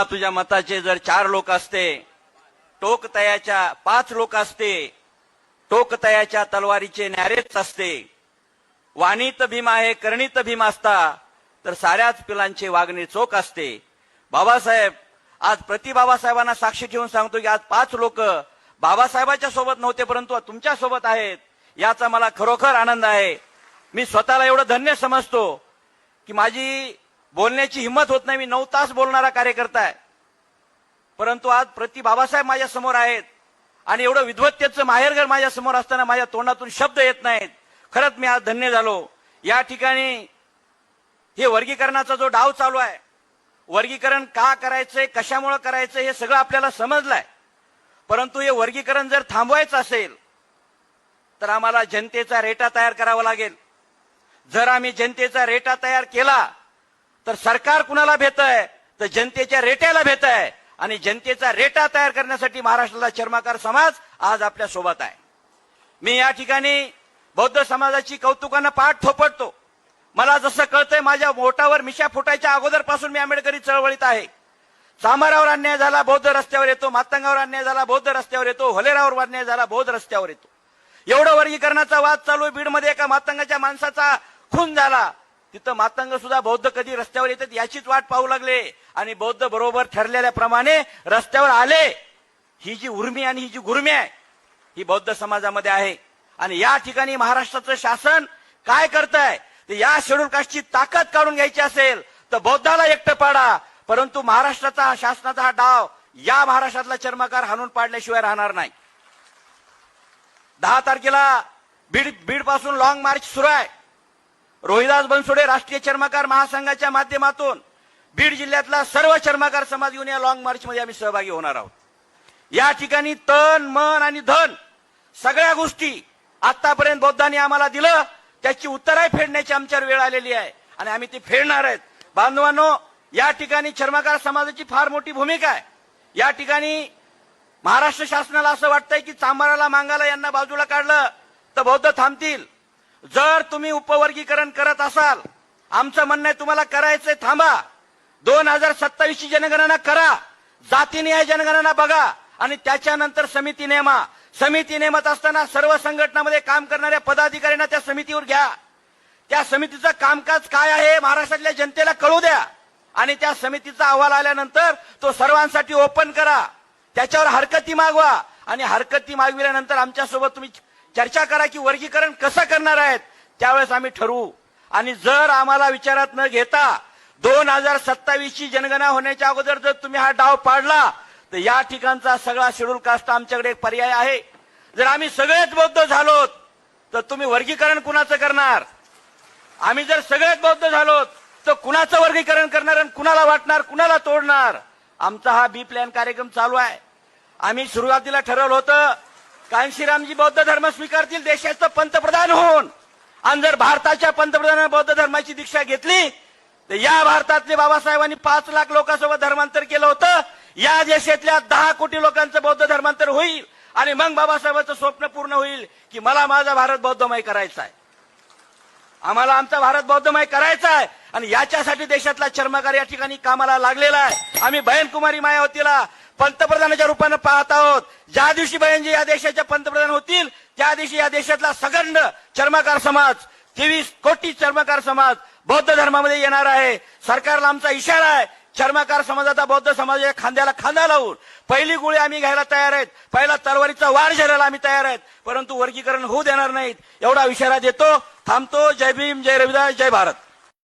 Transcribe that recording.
तुझ्या मताचे जर 4 लोक असते, टोक तयाच्या 5 लोक असते, टोक तयाच्या तलवारीचे न्यारेच असते, वाणीत भीम आहे करणीत भीम असता, तर साऱ्याच पिलांचे वागणे चोख असते. बाबासाहेब, आज बाबासाहेबांना साक्षी ठेवून सांगतो की आज 5 लोक बाबासाहेबांच्या सोबत नव्हते परंतु तुमच्या सोबत आहेत, याचा मला खरोखर आनंद आहे. मी स्वतःला एवढं धन्य समजतो की माझी बोलण्याची हिंमत होत नाही. मी 9 तास बोलणारा कार्यकर्ता आहे, परंतु आज बाबासाहेब माझ्या समोर आहेत आणि एवढं विद्वत्तेचं माहेरघर माझ्या समोर असताना माझ्या तोंडातून शब्द येत नाहीत. खरंच मी आज धन्य झालो. या ठिकाणी हे वर्गीकरणाचा जो डाव चालू आहे, वर्गीकरण का करायचंय, कशामुळे करायचंय हे सगळं आपल्याला समजलंय, परंतु हे वर्गीकरण जर थांबवायचं असेल तर आम्हाला जनतेचा रेटा तयार करावा लागेल. जर आम्ही जनतेचा रेटा तयार केला तर सरकार कुणाला भेटतंय, तर जनतेच्या रेट्याला भेटतंय आणि जनतेचा रेटा तयार करण्यासाठी महाराष्ट्राला चर्मकार समाज आज आपल्या सोबत आहे. मी या ठिकाणी बौद्ध समाजाची कौतुकानं पाठ थोपटतो. मला जसं कळतंय माझ्या मोठावर मिशा फुटायच्या अगोदरपासून मी आंबेडकरी चळवळीत आहे. चांभारावर अन्याय झाला बौद्ध रस्त्यावर येतो, मातंगावर अन्याय झाला बौद्ध रस्त्यावर येतो, होलेरावर अन्याय झाला बौद्ध रस्त्यावर येतो. एवढं वर्गीकरणाचा वाद चालू आहे. बीडमध्ये एका मातंगाच्या माणसाचा खून झाला, तिथं मातंग सुद्धा बौद्ध कधी रस्त्यावर येतात याचीच वाट पाहू लागले आणि बौद्ध बरोबर ठरलेल्याप्रमाणे रस्त्यावर आले. ही जी उर्मी आणि ही जी गुर्मी आहे ही बौद्ध समाजामध्ये आहे. आणि या ठिकाणी महाराष्ट्राचं शासन काय करतंय, तर या शेड्यूल कास्टची ताकद काढून घ्यायची असेल तर बौद्धाला एकटं पाडा, परंतु महाराष्ट्राचा शासनाचा हा डाव या महाराष्ट्रातला चर्मकार हाणून पाडल्याशिवाय राहणार नाही. 10 तारखेला बीड पासून लॉंग मार्च सुरू आहे. रोहिदास बनसोडे राष्ट्रीय चर्मकार महासंघाच्या माध्यमातून बीड जिल्ह्यातला सर्व चर्मकार समाज घेऊन या लॉंग मार्च मध्ये आम्ही सहभागी होणार आहोत. या ठिकाणी तन मन आणि धन सगळ्या गोष्टी आतापर्यंत बौद्धांनी आम्हाला दिलं त्याची उत्तराय फेडण्याची आमच्यावर वेळ आलेली आहे आणि आम्ही ती फेडणार आहेत. बांधवांनो, या ठिकाणी चर्मकार समाजाची फार मोठी भूमिका आहे. या ठिकाणी महाराष्ट्र शासनाला असं वाटतंय की चांभाराला मांगाला यांना बाजूला काढलं तर बौद्ध थांबतील. जर तुम्ही उपवर्गीकरण करत असाल, आमचं म्हणणं आहे तुम्हाला करायचंय थांबा. 2027 ची जनगणना करा, जातीनिहाय जनगणना बघा आणि त्याच्यानंतर समिती नेमा. समिती नेमत असताना सर्व संघटनांमध्ये काम करणाऱ्या पदाधिकाऱ्यांना त्या समितीवर घ्या. त्या समितीचं कामकाज काय आहे महाराष्ट्रातल्या जनतेला कळू द्या आणि त्या समितीचा अहवाल आल्यानंतर तो सर्वांसाठी ओपन करा. त्याच्यावर हरकती मागवा आणि हरकती मागविल्यानंतर आमच्यासोबत तुम्ही चर्चा करा की वर्गीकरण कसं करणार आहेत, त्यावेळेस आम्ही ठरवू. आणि जर आम्हाला विचारात न घेता 2027 ची जनगणना होण्याच्या अगोदर जर तुम्ही हा डाव पाडला तर या ठिकाणचा सगळा शेड्यूल कास्ट आमच्याकडे एक पर्याय आहे. जर आम्ही सगळेच बौद्ध झालो तर तुम्ही वर्गीकरण कुणाचं करणार? आम्ही जर सगळेच बौद्ध झालो तर कुणाचं वर्गीकरण करणार आणि कुणाला वाटणार, कुणाला तोडणार? आमचा हा बी प्लॅन कार्यक्रम चालू आहे. आम्ही सुरुवातीला ठरवलं होतं कांशीरामजी बौद्ध धर्म स्वीकारतील देशाचं पंतप्रधान होऊन, आणि जर भारताच्या पंतप्रधानाने बौद्ध धर्माची दीक्षा घेतली तर या भारतातले बाबासाहेबांनी 5 लाख लोकांसोबत धर्मांतर केलं होतं. या देशातल्या 10 कोटी लोकांचं बौद्ध धर्मांतर होईल आणि मग बाबासाहेबांचं स्वप्न पूर्ण होईल की मला माझा भारत बौद्धमय करायचा आहे. आम्हाला आमचा भारत बौद्धमय करायचा आहे आणि याच्यासाठी देशातला चर्मकार या ठिकाणी कामाला लागलेला आहे. आम्ही बहनकुमारी मायावतीला पंतप्रधानाच्या रूपानं पाहत आहोत. ज्या दिवशी बहनजी या देशाच्या पंतप्रधान होतील त्या दिवशी या देशातला सगंड चर्मकार समाज, 23 कोटी चर्मकार समाज बौद्ध धर्मामध्ये येणार आहे. सरकारला आमचा इशारा आहे, चर्मकार समाजाचा बौद्ध समाजाच्या खांद्याला खांदा लावून पहिली गोळी आम्ही घ्यायला तयार आहेत, पहिला तलवारीचा वार झेलायला आम्ही तयार आहेत, परंतु वर्गीकरण होऊ देणार नाहीत एवढा इशारा देतो. थांबतो. जय भीम, जय रविदास, जय भारत.